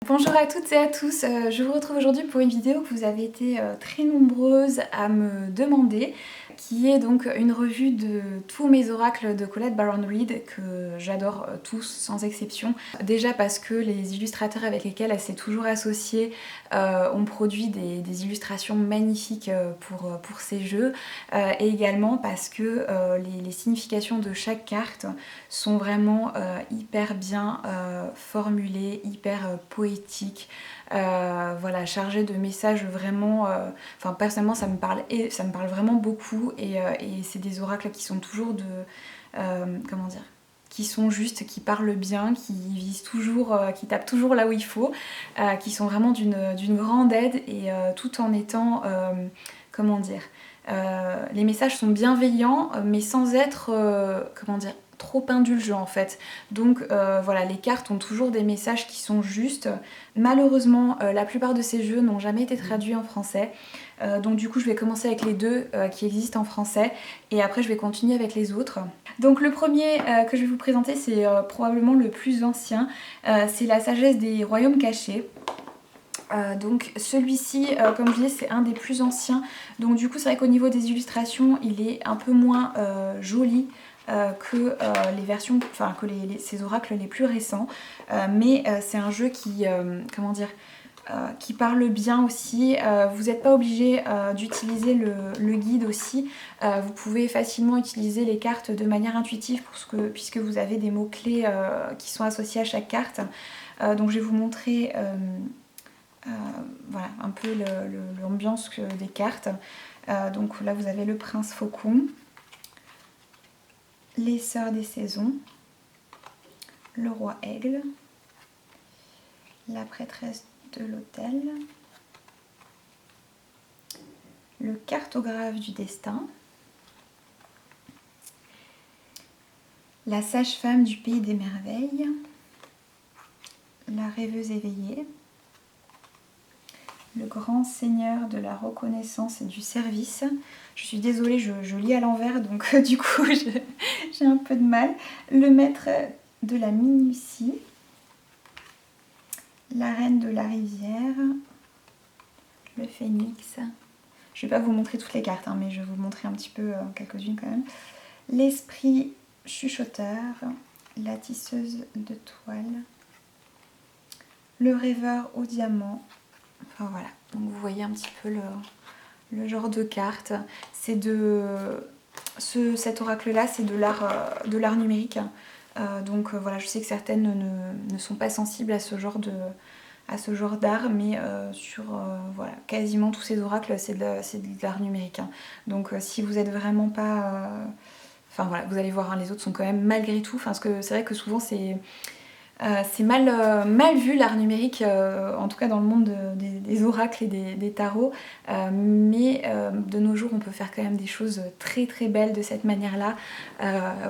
Bonjour à toutes et à tous, je vous retrouve aujourd'hui pour une vidéo que vous avez été très nombreuses à me demander, qui est donc une revue de tous mes oracles de Colette Baron-Reid que j'adore tous sans exception. Déjà parce que les illustrateurs avec lesquels elle s'est toujours associée ont produit des illustrations magnifiques pour ces jeux, et également parce que les significations de chaque carte sont vraiment hyper bien formulées, hyper poétiques, voilà, chargées de messages vraiment... Enfin personnellement ça me parle vraiment beaucoup et c'est des oracles qui sont toujours de... comment dire, qui sont justes, qui parlent bien, qui visent toujours, qui tapent toujours là où il faut, qui sont vraiment d'une grande aide et tout en étant... comment dire, les messages sont bienveillants mais sans être... comment dire, trop indulgent en fait. Donc voilà, les cartes ont toujours des messages qui sont justes. Malheureusement, la plupart de ces jeux n'ont jamais été traduits en français. Donc du coup, je vais commencer avec les deux qui existent en français et après je vais continuer avec les autres. Donc le premier que je vais vous présenter, c'est probablement le plus ancien. C'est La sagesse des royaumes cachés. Donc celui-ci, comme je disais, c'est un des plus anciens. Donc du coup, c'est vrai qu'au niveau des illustrations, il est un peu moins joli que les versions, enfin que ces oracles les plus récents. Mais c'est un jeu qui, comment dire, qui parle bien aussi. Vous n'êtes pas obligé d'utiliser le guide aussi. Vous pouvez facilement utiliser les cartes de manière intuitive puisque vous avez des mots-clés qui sont associés à chaque carte. Donc je vais vous montrer voilà, un peu l'ambiance des cartes. Donc là vous avez le prince faucon, les sœurs des saisons, le roi aigle, la prêtresse de l'autel, le cartographe du destin, la sage-femme du pays des merveilles, la rêveuse éveillée, le grand seigneur de la reconnaissance et du service. Je suis désolée, je lis à l'envers, donc du coup j'ai un peu de mal. Le maître de la minutie, la reine de la rivière, le phénix. Je ne vais pas vous montrer toutes les cartes, hein, mais je vais vous montrer un petit peu quelques-unes quand même. L'esprit chuchoteur, la tisseuse de toile, le rêveur au diamant. Enfin voilà, donc vous voyez un petit peu le genre de carte. C'est de... cet oracle-là, c'est de l'art numérique. Donc voilà, je sais que certaines ne sont pas sensibles à ce genre d'art, mais sur voilà, quasiment tous ces oracles, c'est de l'art numérique. Hein. Donc si vous êtes vraiment pas... Enfin voilà, vous allez voir, hein, les autres sont quand même malgré tout... Enfin, parce que c'est vrai que souvent c'est mal vu l'art numérique, en tout cas dans le monde des oracles et des tarots, mais de nos jours on peut faire quand même des choses très très belles de cette manière-là.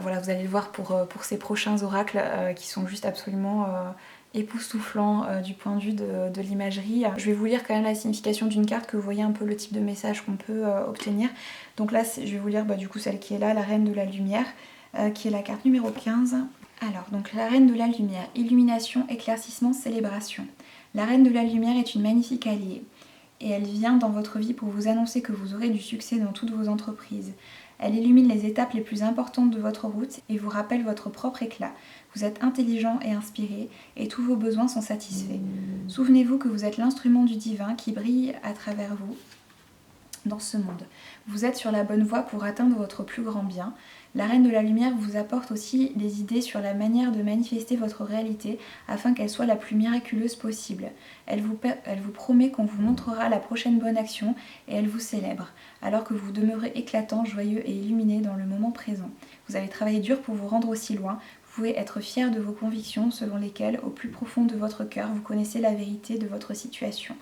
Voilà, vous allez le voir pour ces prochains oracles qui sont juste absolument époustouflants du point de vue de l'imagerie. Je vais vous lire quand même la signification d'une carte, que vous voyez un peu le type de message qu'on peut obtenir. Donc là, je vais vous lire du coup celle qui est là, la reine de la lumière, qui est la carte numéro 15. Alors, donc la reine de la lumière, illumination, éclaircissement, célébration. La reine de la lumière est une magnifique alliée et elle vient dans votre vie pour vous annoncer que vous aurez du succès dans toutes vos entreprises. Elle illumine les étapes les plus importantes de votre route et vous rappelle votre propre éclat. Vous êtes intelligent et inspiré et tous vos besoins sont satisfaits. Souvenez-vous que vous êtes l'instrument du divin qui brille à travers vous dans ce monde. Vous êtes sur la bonne voie pour atteindre votre plus grand bien. La reine de la lumière vous apporte aussi des idées sur la manière de manifester votre réalité afin qu'elle soit la plus miraculeuse possible. Elle vous promet qu'on vous montrera la prochaine bonne action et elle vous célèbre, alors que vous demeurez éclatant, joyeux et illuminé dans le moment présent. Vous avez travaillé dur pour vous rendre aussi loin. Vous pouvez être fier de vos convictions selon lesquelles, au plus profond de votre cœur, vous connaissez la vérité de votre situation.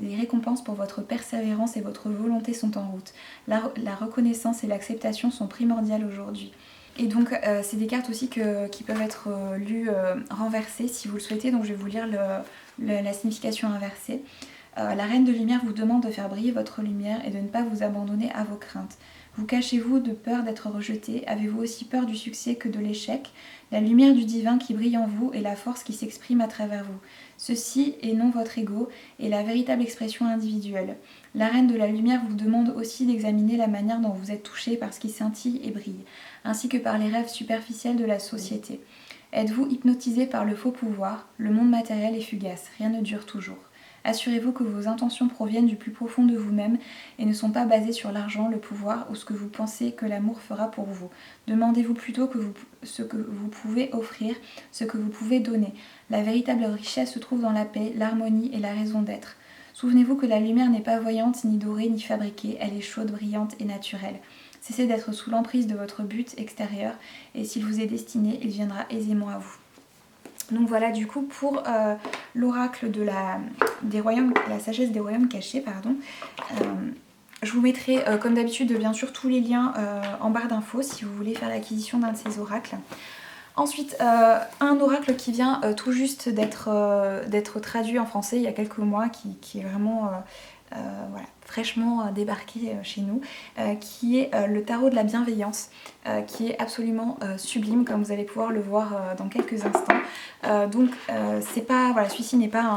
Les récompenses pour votre persévérance et votre volonté sont en route. La reconnaissance et l'acceptation sont primordiales aujourd'hui. Et donc c'est des cartes aussi qui peuvent être lues renversées si vous le souhaitez. Donc je vais vous lire la signification inversée. La reine de lumière vous demande de faire briller votre lumière et de ne pas vous abandonner à vos craintes. Vous cachez-vous de peur d'être rejeté? Avez-vous aussi peur du succès que de l'échec? La lumière du divin qui brille en vous et la force qui s'exprime à travers vous. Ceci, et non votre ego, est la véritable expression individuelle. La reine de la lumière vous demande aussi d'examiner la manière dont vous êtes touché par ce qui scintille et brille, ainsi que par les rêves superficiels de la société. Êtes-vous hypnotisé par le faux pouvoir? Le monde matériel est fugace, rien ne dure toujours. Assurez-vous que vos intentions proviennent du plus profond de vous-même et ne sont pas basées sur l'argent, le pouvoir ou ce que vous pensez que l'amour fera pour vous. Demandez-vous plutôt ce que vous pouvez offrir, ce que vous pouvez donner. La véritable richesse se trouve dans la paix, l'harmonie et la raison d'être. Souvenez-vous que la lumière n'est pas voyante, ni dorée, ni fabriquée, elle est chaude, brillante et naturelle. Cessez d'être sous l'emprise de votre but extérieur et s'il vous est destiné, il viendra aisément à vous. Donc voilà du coup pour l'oracle de la sagesse des royaumes cachés, pardon. Je vous mettrai comme d'habitude bien sûr tous les liens en barre d'infos si vous voulez faire l'acquisition d'un de ces oracles. Ensuite, un oracle qui vient tout juste d'être traduit en français il y a quelques mois, qui est vraiment voilà, fraîchement débarqué chez nous, qui est le tarot de la bienveillance, qui est absolument sublime, comme vous allez pouvoir le voir dans quelques instants. Donc, c'est pas, voilà, celui-ci n'est pas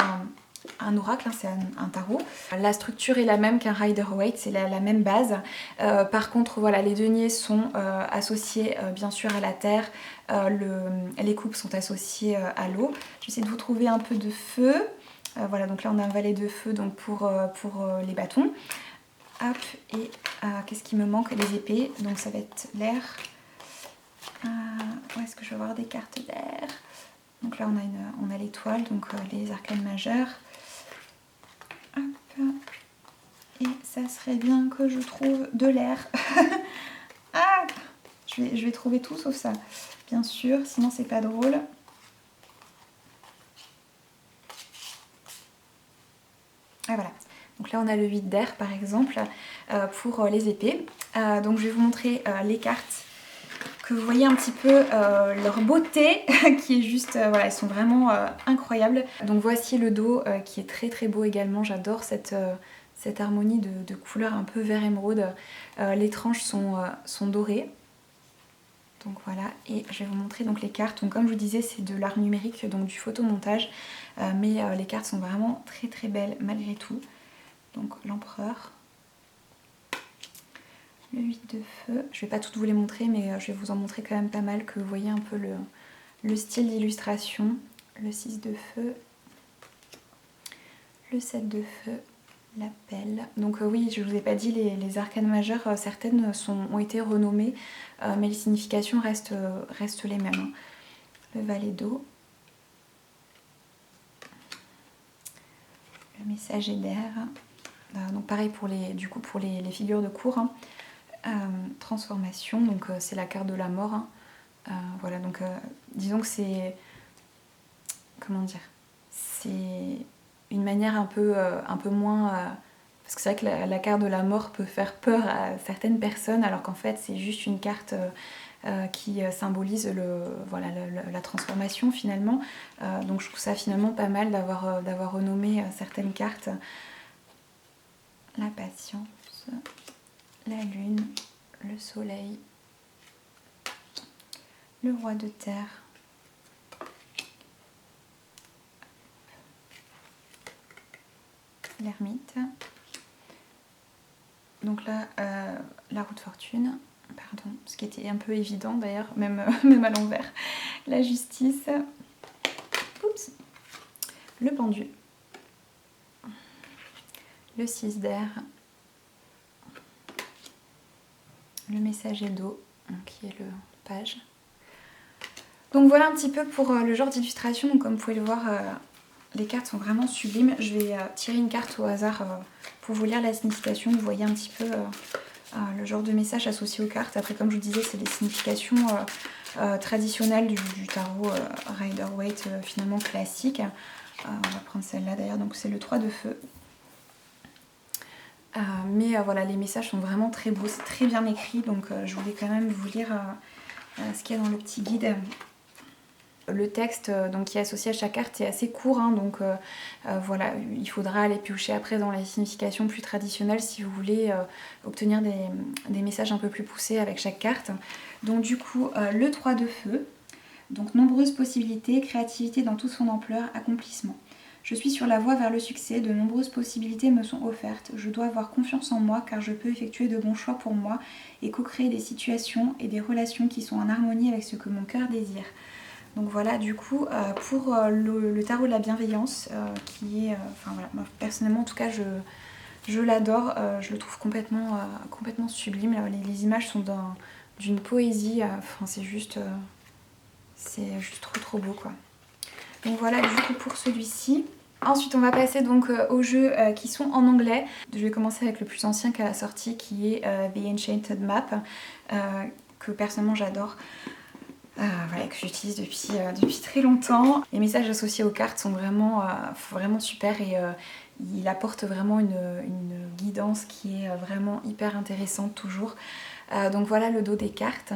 un oracle, hein, c'est un tarot. La structure est la même qu'un Rider-Waite, c'est la même base. Par contre, voilà, les deniers sont associés bien sûr à la terre, les coupes sont associées à l'eau. J'essaie de vous trouver un peu de feu. Voilà, donc là on a un valet de feu donc pour les bâtons. Hop, et qu'est-ce qui me manque? Les épées, donc ça va être l'air. Où est-ce que je vais avoir des cartes d'air? Donc là on a l'étoile, donc les arcanes majeures. Hop. Et ça serait bien que je trouve de l'air. Ah, je vais trouver tout sauf ça, bien sûr, sinon c'est pas drôle. Ah voilà, donc là on a le 8 d'air par exemple pour les épées. Donc je vais vous montrer les cartes, que vous voyez un petit peu leur beauté qui est juste, voilà, elles sont vraiment incroyables. Donc voici le dos qui est très très beau également, j'adore cette harmonie de couleurs un peu vert émeraude. Les tranches sont dorées. Donc voilà, et je vais vous montrer donc les cartes. Donc comme je vous disais, c'est de l'art numérique, donc du photomontage, mais les cartes sont vraiment très très belles malgré tout. Donc l'empereur, le 8 de feu, je vais pas toutes vous les montrer, mais je vais vous en montrer quand même pas mal, que vous voyez un peu le style d'illustration. Le 6 de feu, le 7 de feu, la pelle. Donc oui, je vous ai pas dit, les arcanes majeures, certaines ont été renommées, mais les significations restent les mêmes. Hein. Le valet d'eau, le messager d'air. Donc pareil pour les figures de cour. Hein. Transformation, donc c'est la carte de la mort. Hein. Voilà, donc disons que c'est... Comment dire? C'est une manière un peu moins... parce que c'est vrai que la carte de la mort peut faire peur à certaines personnes, alors qu'en fait c'est juste une carte qui symbolise la transformation finalement. Donc je trouve ça finalement pas mal d'avoir renommé certaines cartes. La patience, la lune, le soleil, le roi de terre, l'ermite. Donc là, la roue de fortune, pardon, ce qui était un peu évident d'ailleurs, même à l'envers. La justice, oups, le pendu, le 6 d'air, le messager d'eau, qui est le page. Donc voilà un petit peu pour le genre d'illustration. Donc comme vous pouvez le voir, les cartes sont vraiment sublimes. Je vais tirer une carte au hasard pour vous lire la signification. Vous voyez un petit peu le genre de message associé aux cartes. Après, comme je vous disais, c'est des significations traditionnelles du tarot Rider-Waite, finalement classique. On va prendre celle-là d'ailleurs, donc c'est le 3 de feu. Mais voilà, les messages sont vraiment très beaux, c'est très bien écrit, donc je voulais quand même vous lire ce qu'il y a dans le petit guide. Le texte donc, qui est associé à chaque carte est assez court, hein, donc voilà, il faudra aller piocher après dans les significations plus traditionnelles si vous voulez obtenir des messages un peu plus poussés avec chaque carte. Donc du coup, le 3 de feu, donc nombreuses possibilités, créativité dans toute son ampleur, accomplissement. Je suis sur la voie vers le succès, de nombreuses possibilités me sont offertes. Je dois avoir confiance en moi car je peux effectuer de bons choix pour moi et co-créer des situations et des relations qui sont en harmonie avec ce que mon cœur désire. Donc voilà, du coup, pour le tarot de la bienveillance, qui est, enfin voilà, moi, personnellement en tout cas, je l'adore, je le trouve complètement sublime. Les images sont d'une poésie, enfin c'est juste trop beau quoi. Donc voilà du coup pour celui-ci. Ensuite on va passer donc aux jeux qui sont en anglais. Je vais commencer avec le plus ancien qu'à la sortie qui est The Enchanted Map, que personnellement j'adore. Voilà, que j'utilise depuis très longtemps. Les messages associés aux cartes sont vraiment super et il apporte vraiment une guidance qui est vraiment hyper intéressante toujours. Donc voilà le dos des cartes.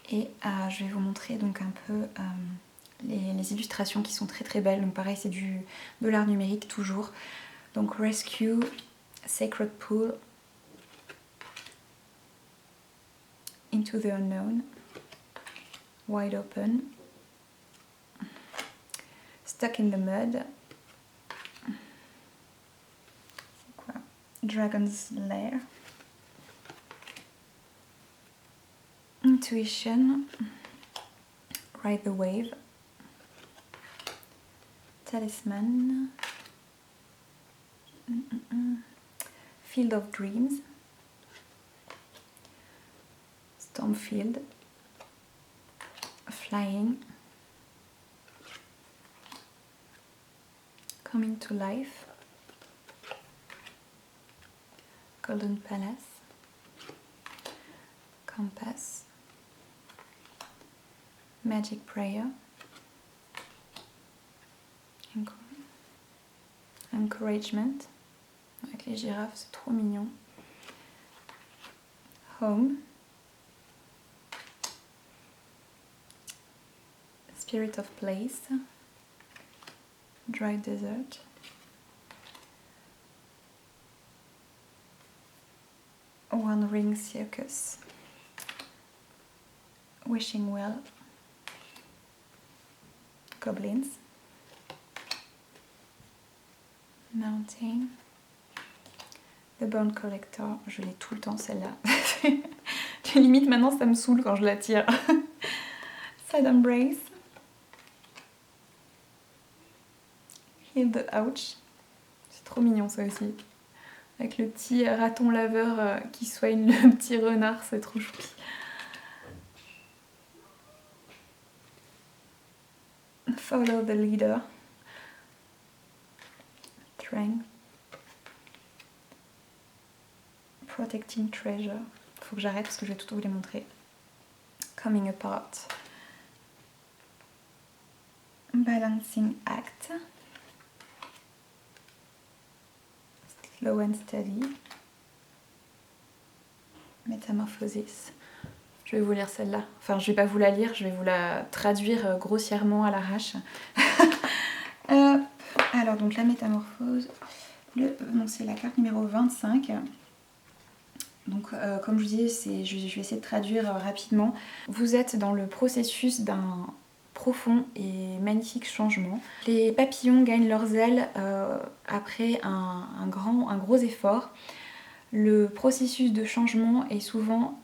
Et je vais vous montrer donc un peu les illustrations qui sont très très belles. Donc pareil, c'est de l'art numérique toujours. Donc Rescue, Sacred Pool, Into the Unknown, Wide Open, Stuck in the Mud, c'est quoi? Dragon's Lair, Intuition, Ride the Wave, Talisman, Field of Dreams, Stormfield, Flying, Coming to Life, Golden Palace, Compass, Magic Prayer, Encouragement, avec les girafes, c'est trop mignon, Home, Spirit of Place, Dry Desert, One Ring Circus, Wishing Well, Goblins, Mountain, The Bone Collector, je l'ai tout le temps celle-là. Limite maintenant ça me saoule quand je la tire. Sad Embrace, Heal the Ouch, c'est trop mignon ça aussi. Avec le petit raton laveur qui soigne le petit renard, c'est trop choupi. Follow the Leader, Strength, Protecting Treasure, faut que j'arrête parce que je vais tout vous les montrer. Coming Apart, Balancing Act, Slow and Steady, Metamorphosis. Je vais vous lire celle-là. Enfin, je vais pas vous la lire, je vais vous la traduire grossièrement à l'arrache. Alors, donc la métamorphose, c'est la carte numéro 25. Donc, comme je vous disais, je vais essayer de traduire rapidement. Vous êtes dans le processus d'un profond et magnifique changement. Les papillons gagnent leurs ailes après un gros effort. Le processus de changement est souvent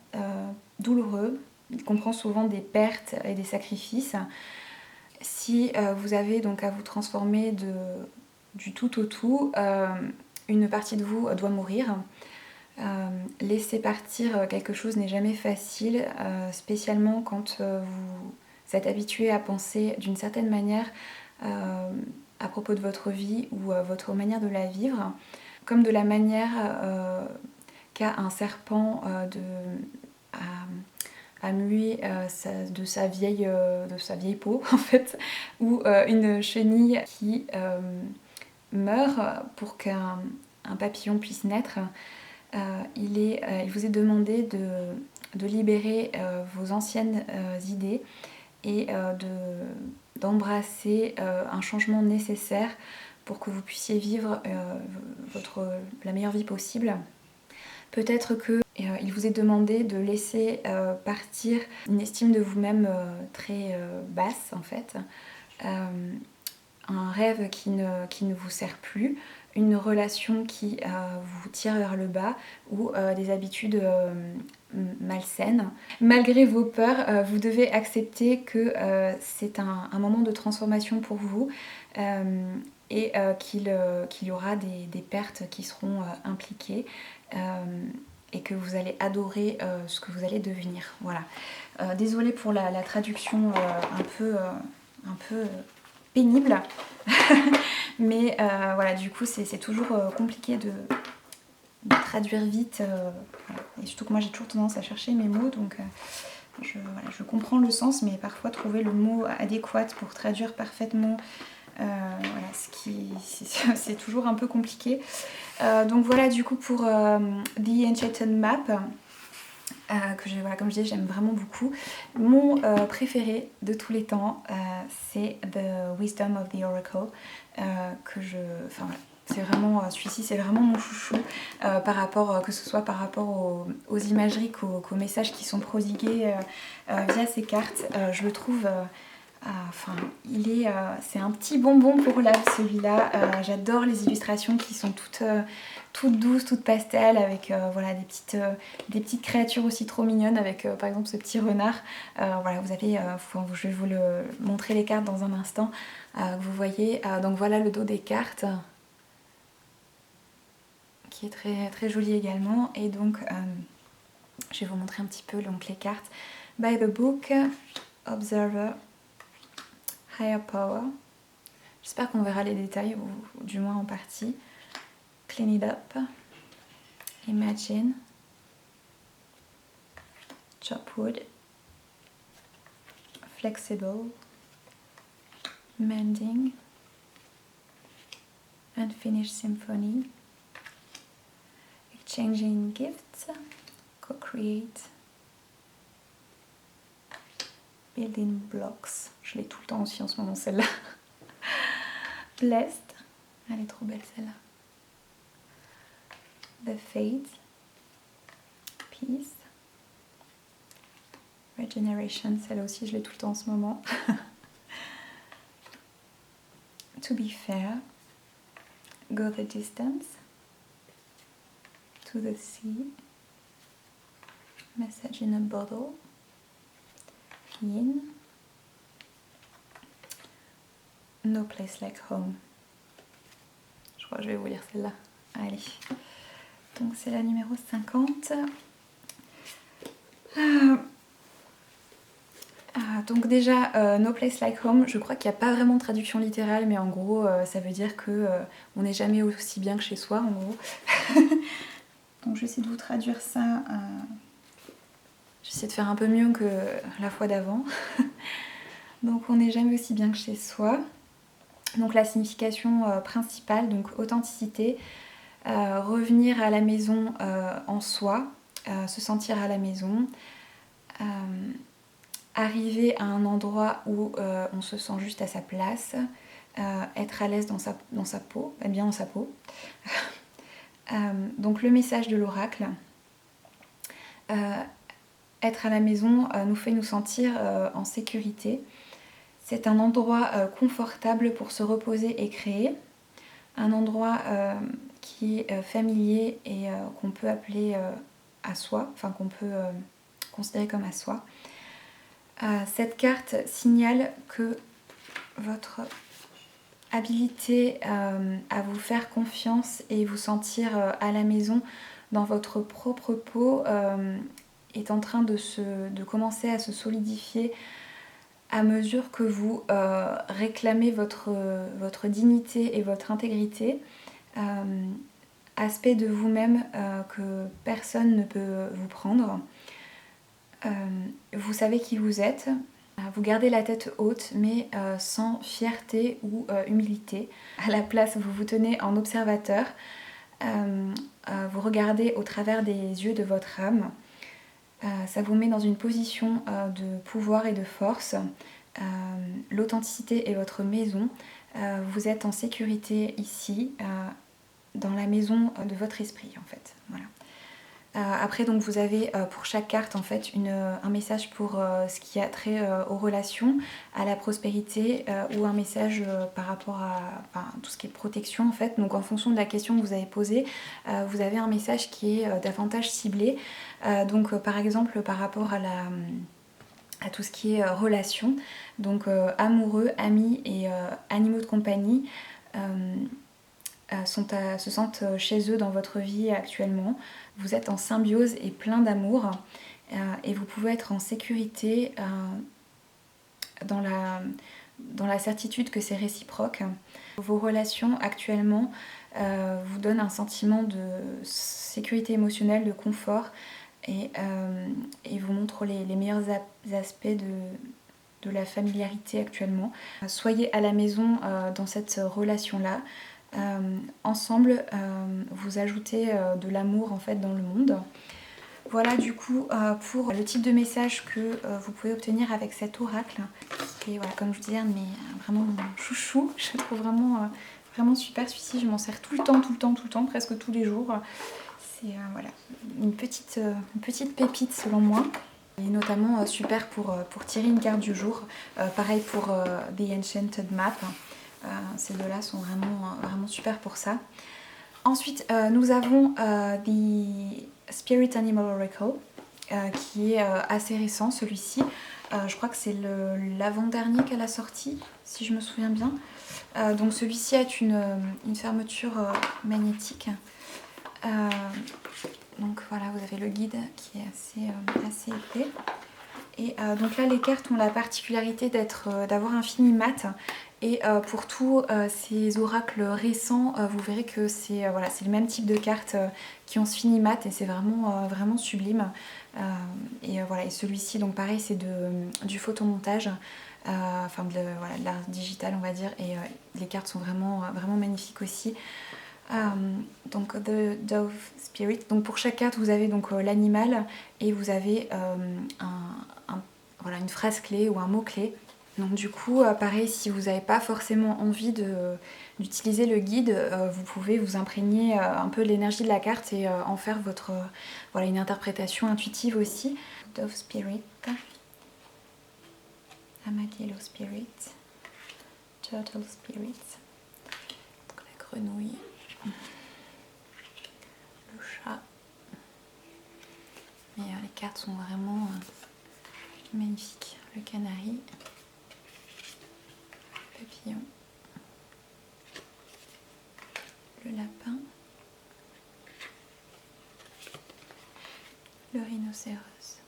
douloureux, il comprend souvent des pertes et des sacrifices. Si vous avez donc à vous transformer du tout au tout, une partie de vous doit mourir. Laisser partir quelque chose n'est jamais facile, spécialement quand vous êtes habitué à penser d'une certaine manière à propos de votre vie ou votre manière de la vivre, comme de la manière qu'a un serpent à muer de sa vieille peau en fait, ou une chenille qui meurt pour qu'un papillon puisse naître. Il vous est demandé de libérer vos anciennes idées et d'embrasser un changement nécessaire pour que vous puissiez vivre la meilleure vie possible. Peut-être que il vous est demandé de laisser partir une estime de vous-même très basse en fait, un rêve qui ne vous sert plus, une relation qui vous tire vers le bas ou des habitudes malsaines. Malgré vos peurs, vous devez accepter que c'est un moment de transformation pour vous et qu'il y aura des pertes qui seront impliquées et que vous allez adorer ce que vous allez devenir. Voilà. Désolée pour la traduction un peu pénible, mais voilà, du coup c'est toujours compliqué de traduire vite, voilà. Et surtout que moi j'ai toujours tendance à chercher mes mots, donc je comprends le sens, mais parfois trouver le mot adéquat pour traduire parfaitement, voilà, c'est toujours un peu compliqué. Donc voilà, du coup pour The Enchanted Map, voilà, comme je dis, j'aime vraiment beaucoup. Mon préféré de tous les temps, c'est The Wisdom of the Oracle, enfin voilà, c'est vraiment celui-ci, c'est vraiment mon chouchou par rapport, que ce soit par rapport aux imageries qu'aux messages qui sont prodigués via ces cartes. Je le trouve enfin, c'est un petit bonbon pour l'âme celui-là. J'adore les illustrations qui sont toutes douces, toutes pastel, avec voilà, des petites créatures aussi trop mignonnes, avec par exemple ce petit renard. Voilà, je vais vous montrer les cartes dans un instant, que vous voyez. Donc voilà le dos des cartes, qui est très, très joli également. Et donc, je vais vous montrer un petit peu donc, les cartes. By the Book, Observer, Higher Power. J'espère qu'on verra les détails, ou du moins en partie. Clean it up. Imagine. Chop wood. Flexible. Mending. Unfinished symphony. Exchanging gifts. Co-create. Building blocks. Je l'ai tout le temps aussi en ce moment, celle-là. Blessed. Elle est trop belle, celle-là. The Fate. Peace. Regeneration. Celle-là aussi, je l'ai tout le temps en ce moment. To be fair. Go the distance. To the sea. Message in a bottle. Yin. No place like home. Je crois que je vais vous lire celle-là. Allez. Donc c'est la numéro 50. Donc déjà, No place like home, je crois qu'il n'y a pas vraiment de traduction littérale, mais en gros, ça veut dire que on n'est jamais aussi bien que chez soi, en gros. Donc je vais essayer de vous traduire ça. J'essaie de faire un peu mieux que la fois d'avant. Donc on n'est jamais aussi bien que chez soi. Donc la signification principale, donc authenticité, revenir à la maison en soi, se sentir à la maison, arriver à un endroit où on se sent juste à sa place, être à l'aise dans sa peau, bien dans sa peau. Donc le message de l'oracle. Être à la maison nous fait nous sentir en sécurité. C'est un endroit confortable pour se reposer et créer. Un endroit qui est familier et qu'on peut appeler à soi, enfin qu'on peut considérer comme à soi. Cette carte signale que votre habilité à vous faire confiance et vous sentir à la maison dans votre propre peau est en train de commencer à se solidifier à mesure que vous réclamez votre dignité et votre intégrité, aspect de vous-même que personne ne peut vous prendre. Vous savez qui vous êtes, vous gardez la tête haute mais sans fierté ou humilité. À la place, vous vous tenez en observateur, vous regardez au travers des yeux de votre âme. Ça vous met dans une position de pouvoir et de force. l'authenticité et votre maison, vous êtes en sécurité ici, dans la maison de votre esprit en fait. Voilà. Après donc vous avez pour chaque carte en fait un message pour ce qui a trait aux relations, à la prospérité ou un message par rapport à tout ce qui est protection en fait. Donc en fonction de la question que vous avez posée, vous avez un message qui est davantage ciblé. Donc par exemple par rapport à tout ce qui est relations, donc amoureux, amis et animaux de compagnie. Se sentent chez eux dans votre vie actuellement. Vous êtes en symbiose et plein d'amour et vous pouvez être en sécurité dans la certitude que c'est réciproque. Vos relations actuellement vous donnent un sentiment de sécurité émotionnelle, de confort et vous montrent les meilleurs aspects de la familiarité actuellement. Soyez à la maison dans cette relation-là. Ensemble, vous ajoutez de l'amour en fait dans le monde. Voilà du coup pour le type de message que vous pouvez obtenir avec cet oracle. Et voilà, comme je vous disais, vraiment mon chouchou. Je le trouve vraiment super celui-ci. Je m'en sers tout le temps, presque tous les jours. C'est voilà, une petite pépite selon moi. Et notamment super pour tirer une carte du jour. Pareil pour The Enchanted Map. Ces deux-là sont vraiment super pour ça. Ensuite, nous avons The Spirit Animal Oracle, qui est assez récent, celui-ci. Je crois que c'est l'avant-dernier qu'elle a sorti, si je me souviens bien. Donc celui-ci a une fermeture magnétique. Donc voilà, vous avez le guide qui est assez épais. Et donc là, les cartes ont la particularité d'avoir un fini mat. Et pour tous ces oracles récents, vous verrez que c'est le même type de cartes qui ont ce fini mat et c'est vraiment sublime. Et celui-ci, donc pareil, c'est du photomontage, de l'art digital, on va dire. Et les cartes sont vraiment magnifiques aussi. Donc The Dove Spirit. Donc pour chaque carte, vous avez donc l'animal et vous avez une phrase clé ou un mot clé. Donc du coup, pareil, si vous n'avez pas forcément envie d'utiliser le guide, vous pouvez vous imprégner un peu de l'énergie de la carte et en faire une interprétation intuitive aussi. Dove Spirit, Armadillo Spirit, Turtle Spirit, donc la grenouille, le chat. Mais les cartes sont vraiment magnifiques. Le canari, papillon, le lapin, le rhinocéros,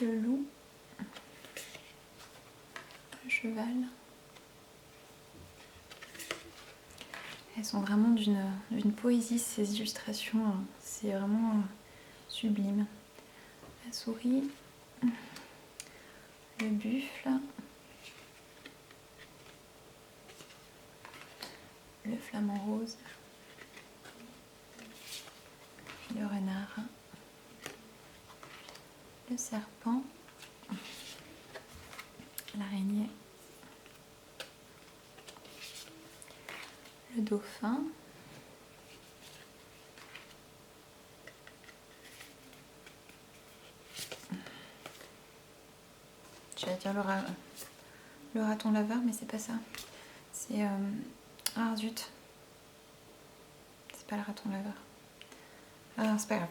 le loup, le cheval. Elles sont vraiment d'une poésie, ces illustrations, hein. C'est vraiment sublime. La souris, le buffle, le flamant rose, le renard, le serpent, l'araignée, le dauphin, j'allais dire le raton laveur, mais c'est pas ça. C'est ah zut, c'est pas le raton laveur. Ah, c'est pas grave.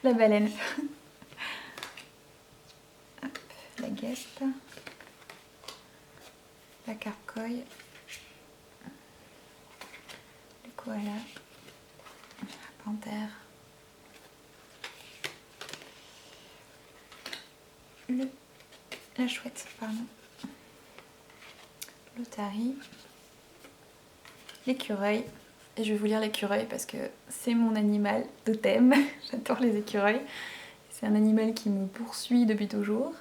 La baleine. Hop, la guêpe, la carcoï, le koala, la panthère, la chouette, pardon, l'otarie, l'écureuil. Et je vais vous lire l'écureuil parce que c'est mon animal totem. J'adore les écureuils. C'est un animal qui me poursuit depuis toujours.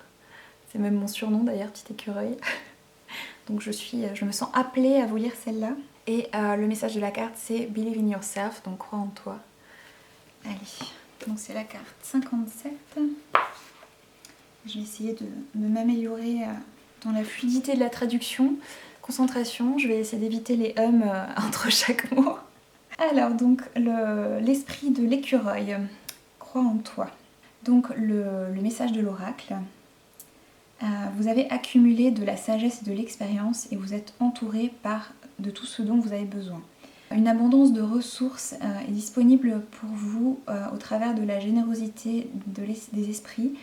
C'est même mon surnom d'ailleurs, petit écureuil. Donc je me sens appelée à vous lire celle-là. Et le message de la carte, c'est Believe in yourself, donc crois en toi. Allez, donc c'est la carte 57. Je vais essayer de m'améliorer dans la fluidité de la traduction. Concentration, je vais essayer d'éviter les entre chaque mot. Alors donc l'esprit de l'écureuil, crois en toi. Donc le message de l'oracle. Vous avez accumulé de la sagesse et de l'expérience et vous êtes entouré de tout ce dont vous avez besoin. Une abondance de ressources est disponible pour vous au travers de la générosité des esprits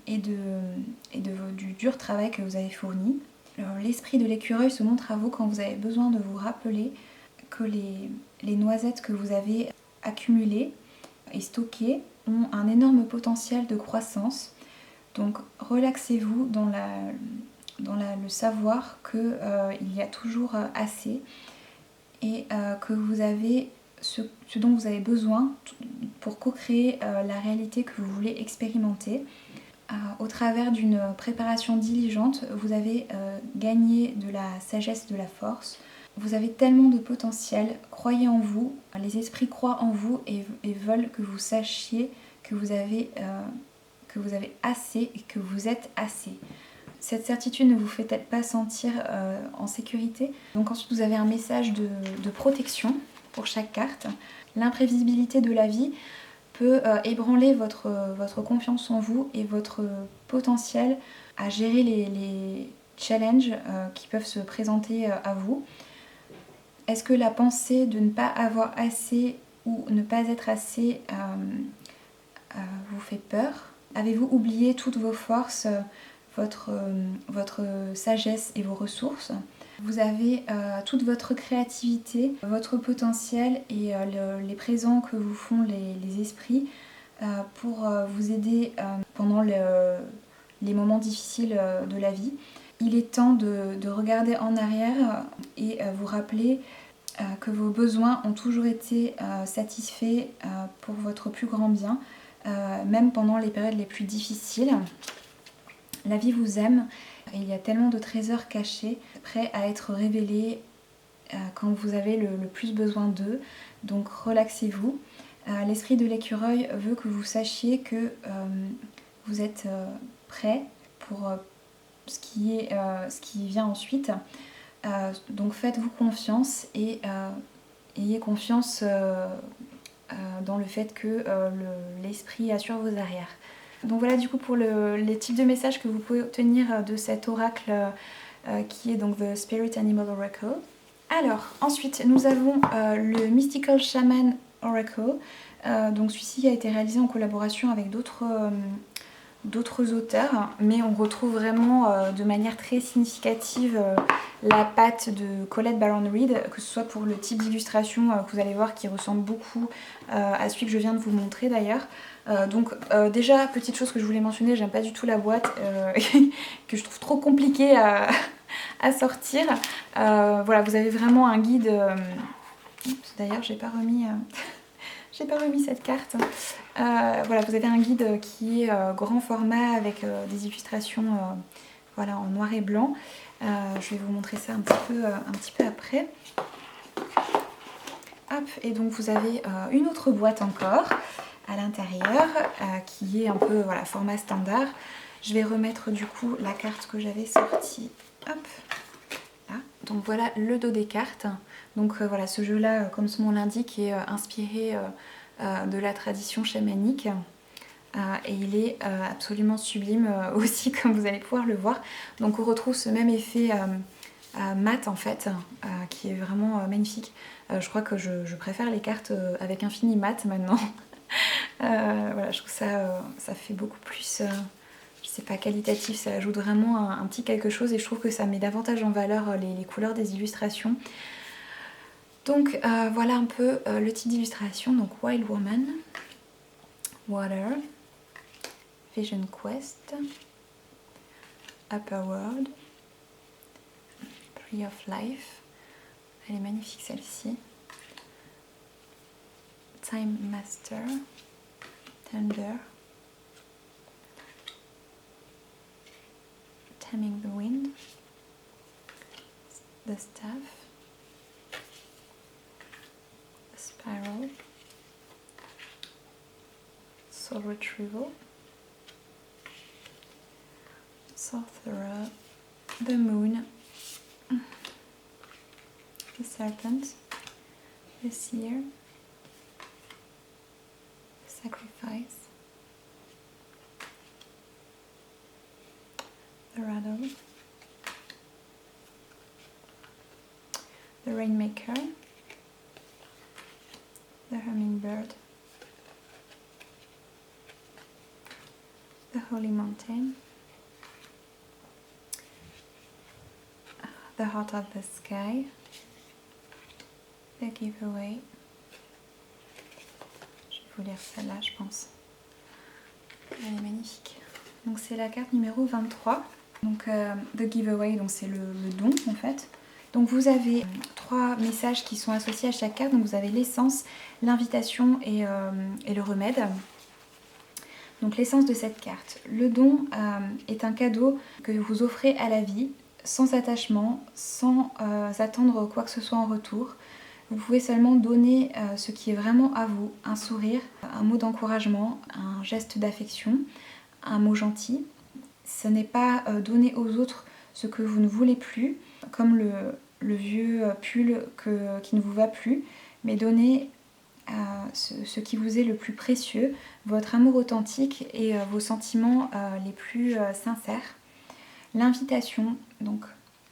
et du dur travail que vous avez fourni. L'esprit de l'écureuil se montre à vous quand vous avez besoin de vous rappeler que les noisettes que vous avez accumulées et stockées ont un énorme potentiel de croissance. Donc relaxez-vous dans le savoir qu'il y a toujours assez et que vous avez ce dont vous avez besoin pour co-créer la réalité que vous voulez expérimenter. Au travers d'une préparation diligente, vous avez gagné de la sagesse, de la force. Vous avez tellement de potentiel, croyez en vous, les esprits croient en vous et veulent que vous sachiez que vous avez assez et que vous êtes assez. Cette certitude ne vous fait peut-être pas sentir en sécurité. Donc ensuite vous avez un message de protection pour chaque carte. L'imprévisibilité de la vie peut ébranler votre confiance en vous et votre potentiel à gérer les challenges qui peuvent se présenter à vous. Est-ce que la pensée de ne pas avoir assez ou ne pas être assez vous fait peur? Avez-vous oublié toutes vos forces, votre sagesse et vos ressources? Vous avez toute votre créativité, votre potentiel et les présents que vous font les esprits pour vous aider pendant les moments difficiles de la vie. Il est temps de regarder en arrière et vous rappeler que vos besoins ont toujours été satisfaits pour votre plus grand bien, même pendant les périodes les plus difficiles. La vie vous aime et il y a tellement de trésors cachés, prêts à être révélés quand vous avez le plus besoin d'eux. Donc relaxez-vous. L'esprit de l'écureuil veut que vous sachiez que vous êtes prêt pour ce qui vient ensuite. Donc faites-vous confiance et ayez confiance dans le fait que l'esprit assure vos arrières. Donc voilà du coup pour les types de messages que vous pouvez obtenir de cet oracle qui est donc The Spirit Animal Oracle. Alors ensuite nous avons le Mystical Shaman Oracle. Donc celui-ci a été réalisé en collaboration avec d'autres auteurs, mais on retrouve vraiment de manière très significative la patte de Colette Baron Reid, que ce soit pour le type d'illustration que vous allez voir qui ressemble beaucoup à celui que je viens de vous montrer d'ailleurs. Déjà, petite chose que je voulais mentionner, j'aime pas du tout la boîte, que je trouve trop compliquée à sortir. Voilà, vous avez vraiment un guide. D'ailleurs, j'ai pas remis cette carte. Voilà, vous avez un guide qui est grand format avec des illustrations voilà, en noir et blanc. Je vais vous montrer ça un petit peu après. Hop, et donc vous avez une autre boîte encore à l'intérieur qui est un peu voilà, format standard. Je vais remettre du coup la carte que j'avais sortie. Hop, là. Donc voilà le dos des cartes. Donc voilà, ce jeu-là, comme son nom l'indique, est inspiré de la tradition chamanique. Et il est absolument sublime aussi, comme vous allez pouvoir le voir. Donc on retrouve ce même effet mat en fait, qui est vraiment magnifique. Je crois que je préfère les cartes avec infini mat maintenant. Voilà, je trouve ça fait beaucoup plus, je sais pas, qualitatif, ça ajoute vraiment un petit quelque chose et je trouve que ça met davantage en valeur les couleurs des illustrations. Donc voilà un peu le type d'illustration. Donc Wild Woman, Water, Vision Quest, Upper World, Tree of Life, elle est magnifique celle-ci, Time Master, Thunder, Taming the Wind, The Staff, The Spiral, Soul Retrieval, the moon, the serpent, the seer, sacrifice, the rattle, the rainmaker, the hummingbird, the holy mountain, the heart of the sky, the giveaway. Je vais vous lire celle-là, je pense. Elle est magnifique. Donc c'est la carte numéro 23. Donc the giveaway, donc c'est le don en fait. Donc vous avez 3 messages qui sont associés à chaque carte. Donc vous avez l'essence, l'invitation et le remède. Donc l'essence de cette carte. Le don est un cadeau que vous offrez à la vie, sans attachement, sans attendre quoi que ce soit en retour. Vous pouvez seulement donner ce qui est vraiment à vous, un sourire, un mot d'encouragement, un geste d'affection, un mot gentil. Ce n'est pas donner aux autres ce que vous ne voulez plus, comme le vieux pull qui ne vous va plus, mais donner ce qui vous est le plus précieux, votre amour authentique et vos sentiments les plus sincères. L'invitation, donc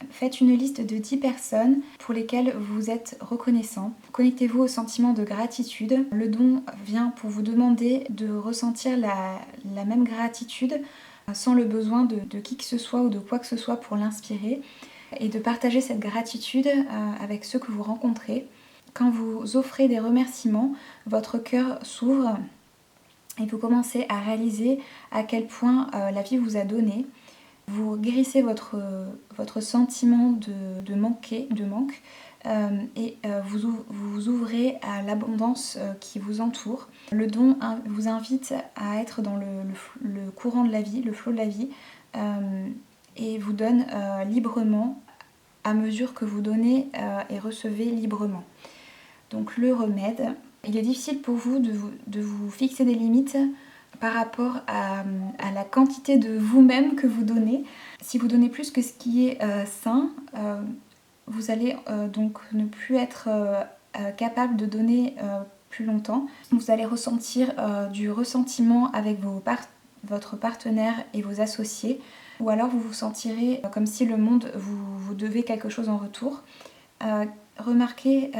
faites une liste de 10 personnes pour lesquelles vous êtes reconnaissant. Connectez-vous au sentiment de gratitude. Le don vient pour vous demander de ressentir la même gratitude sans le besoin de qui que ce soit ou de quoi que ce soit pour l'inspirer et de partager cette gratitude avec ceux que vous rencontrez. Quand vous offrez des remerciements, votre cœur s'ouvre et vous commencez à réaliser à quel point la vie vous a donné. Vous guérissez votre sentiment de manque et vous vous ouvrez à l'abondance qui vous entoure. Le don vous invite à être dans le courant de la vie, le flot de la vie, et vous donne librement à mesure que vous donnez et recevez librement. Donc le remède, il est difficile pour vous de vous fixer des limites par rapport à la quantité de vous-même que vous donnez. Si vous donnez plus que ce qui est sain, vous allez donc ne plus être capable de donner plus longtemps. Vous allez ressentir du ressentiment avec votre partenaire et vos associés, ou alors vous vous sentirez comme si le monde vous devait quelque chose en retour. Remarquez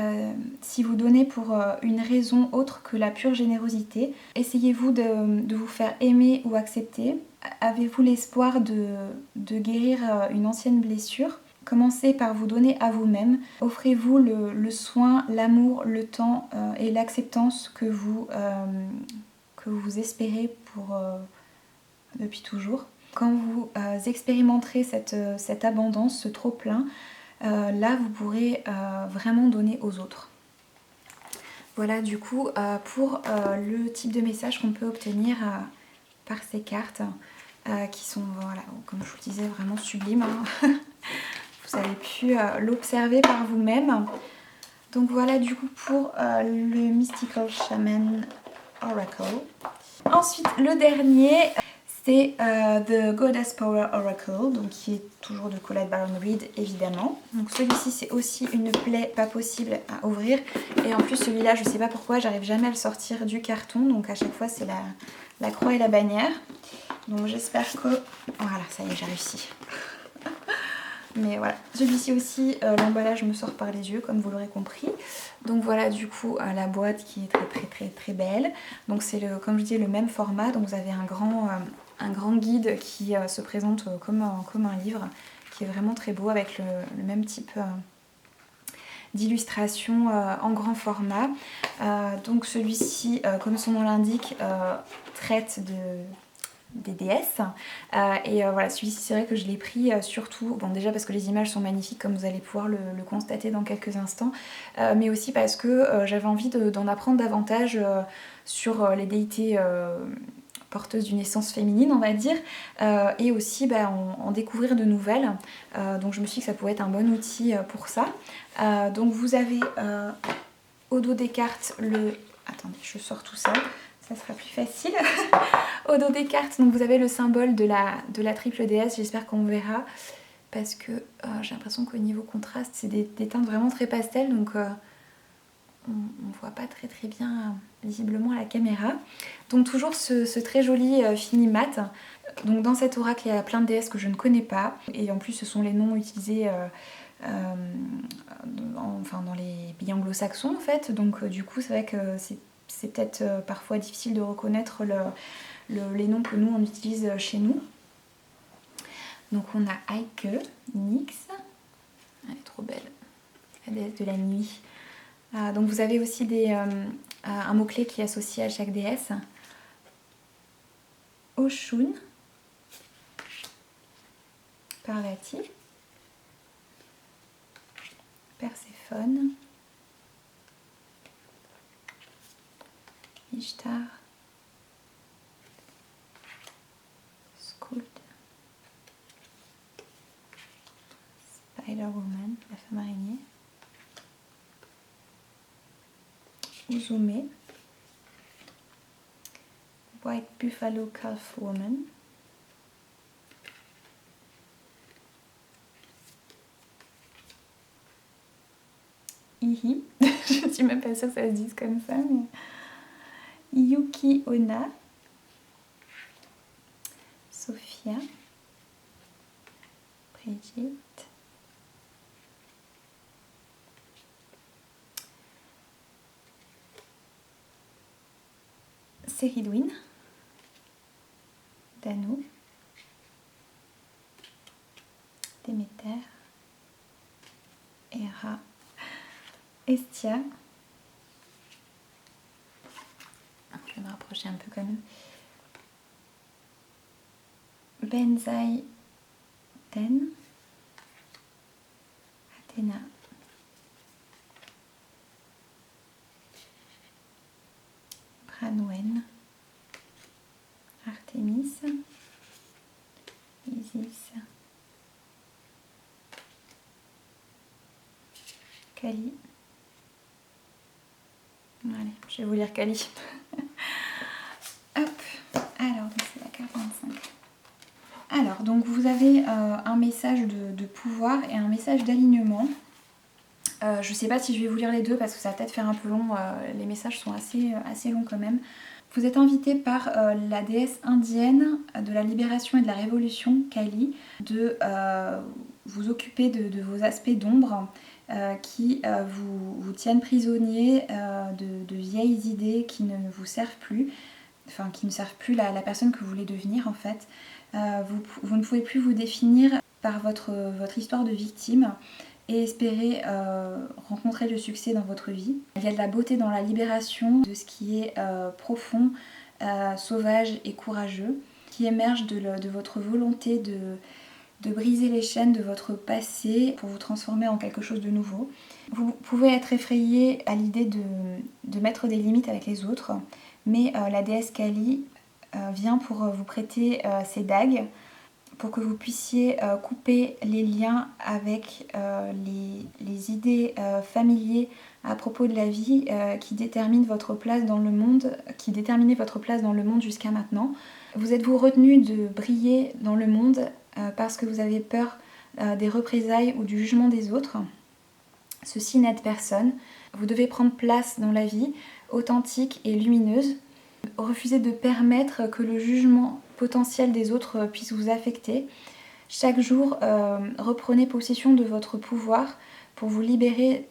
si vous donnez pour une raison autre que la pure générosité. Essayez-vous de vous faire aimer ou accepter. Avez-vous l'espoir de guérir une ancienne blessure? Commencez par vous donner à vous-même. Offrez-vous le soin, l'amour, le temps et l'acceptance que vous espérez depuis toujours. Quand vous expérimenterez cette abondance, ce trop-plein, là vous pourrez vraiment donner aux autres. Voilà du coup pour le type de message qu'on peut obtenir par ces cartes qui sont, voilà, comme je vous disais, vraiment sublimes. Hein. Vous avez pu l'observer par vous-même. Donc voilà du coup pour le Mystical Shaman Oracle. Ensuite le dernier, c'est The Goddess Power Oracle, donc qui est toujours de Colette Baron Reid évidemment. Donc celui-ci c'est aussi une plaie pas possible à ouvrir. Et en plus celui-là je sais pas pourquoi j'arrive jamais à le sortir du carton. Donc à chaque fois c'est la croix et la bannière. Donc j'espère que... Voilà, ça y est, j'ai réussi. Mais voilà, celui-ci aussi, l'emballage me sort par les yeux comme vous l'aurez compris. Donc voilà du coup la boîte qui est très très très très belle. Donc c'est comme je dis le même format. Donc vous avez un grand guide qui se présente comme un livre, qui est vraiment très beau avec le même type d'illustration en grand format. Donc celui-ci, comme son nom l'indique, traite des déesses. Voilà, celui-ci c'est vrai que je l'ai pris surtout, bon déjà parce que les images sont magnifiques comme vous allez pouvoir le constater dans quelques instants, mais aussi parce que j'avais envie d'en apprendre davantage sur les déités porteuses d'une essence féminine on va dire, et aussi en découvrir de nouvelles, donc je me suis dit que ça pouvait être un bon outil pour ça. Donc vous avez au dos des cartes attendez je sors tout ça, ça sera plus facile. Au dos des cartes, donc vous avez le symbole de la triple déesse, j'espère qu'on verra. Parce que j'ai l'impression qu'au niveau contraste, c'est des teintes vraiment très pastel, donc on ne voit pas très bien visiblement à la caméra. Donc toujours ce très joli fini mat. Donc dans cet oracle, il y a plein de déesses que je ne connais pas. Et en plus, ce sont les noms utilisés dans les pays anglo-saxons en fait. Donc du coup, c'est vrai que c'est peut-être parfois difficile de reconnaître les noms que nous on utilise chez nous. Donc on a Aike, Nyx, elle est trop belle, la déesse de la nuit. Donc vous avez aussi un mot-clé qui est associé à chaque déesse. Oshun, Parvati, Perséphone, Ishtar, Skuld, Spider-Woman, la femme araignée, Uzume, White Buffalo Calf Woman, Ihi, je suis même pas sûre que ça se dise comme ça, mais Yuki Onna, Sophia, Brigitte, Céridouine, Dano, Déméter, Héra, Estia, je vais me rapprocher un peu quand même, Benzaï Den, Athéna, Branwen, Artémis, Isis, Kali. Allez, je vais vous lire Kali. Hop, alors c'est la carte 25. Alors, donc vous avez un message de pouvoir et un message d'alignement. Je sais pas si je vais vous lire les deux parce que ça va peut-être faire un peu long, les messages sont assez longs quand même. Vous êtes invité par la déesse indienne de la libération et de la révolution, Kali, de vous occuper de vos aspects d'ombre qui vous tiennent prisonnier de vieilles idées qui ne vous servent plus, enfin qui ne servent plus la personne que vous voulez devenir en fait. Vous ne pouvez plus vous définir par votre histoire de victime et espérer rencontrer le succès dans votre vie. Il y a de la beauté dans la libération de ce qui est profond, sauvage et courageux, qui émerge de votre volonté de briser les chaînes de votre passé pour vous transformer en quelque chose de nouveau. Vous pouvez être effrayé à l'idée de mettre des limites avec les autres, mais la déesse Kali vient pour vous prêter ses dagues, pour que vous puissiez couper les liens avec les idées familiers à propos de la vie qui déterminent votre place dans le monde, qui déterminaient votre place dans le monde jusqu'à maintenant. Vous êtes-vous retenu de briller dans le monde parce que vous avez peur des représailles ou du jugement des autres? Ceci n'aide personne. Vous devez prendre place dans la vie, authentique et lumineuse. Refusez de permettre que le jugement potentiel des autres puisse vous affecter. Chaque jour, reprenez possession de votre pouvoir pour vous libérer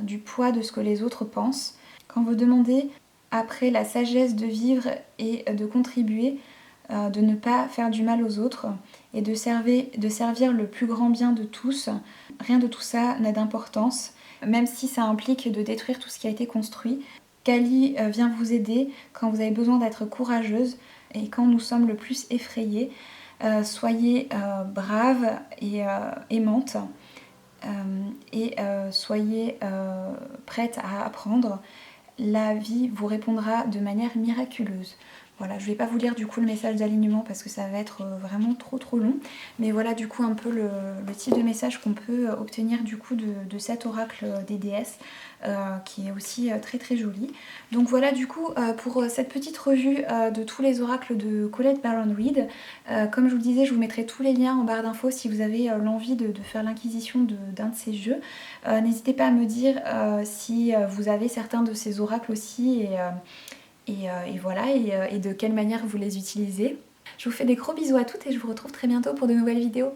du poids de ce que les autres pensent. Quand vous demandez après la sagesse de vivre et de contribuer, de ne pas faire du mal aux autres et de servir le plus grand bien de tous, rien de tout ça n'a d'importance, même si ça implique de détruire tout ce qui a été construit. Kali vient vous aider quand vous avez besoin d'être courageuse et quand nous sommes le plus effrayés. Soyez brave et aimante et soyez prête à apprendre. La vie vous répondra de manière miraculeuse. Voilà, je vais pas vous lire du coup le message d'alignement parce que ça va être vraiment trop long. Mais voilà du coup un peu le type de message qu'on peut obtenir du coup de cet oracle des déesses. Qui est aussi très joli. Donc voilà du coup pour cette petite revue de tous les oracles de Colette Baron Reid. Comme je vous le disais, je vous mettrai tous les liens en barre d'infos si vous avez l'envie de faire l'acquisition d'un de ces jeux. N'hésitez pas à me dire si vous avez certains de ces oracles aussi et voilà, et de quelle manière vous les utilisez. Je vous fais des gros bisous à toutes et je vous retrouve très bientôt pour de nouvelles vidéos.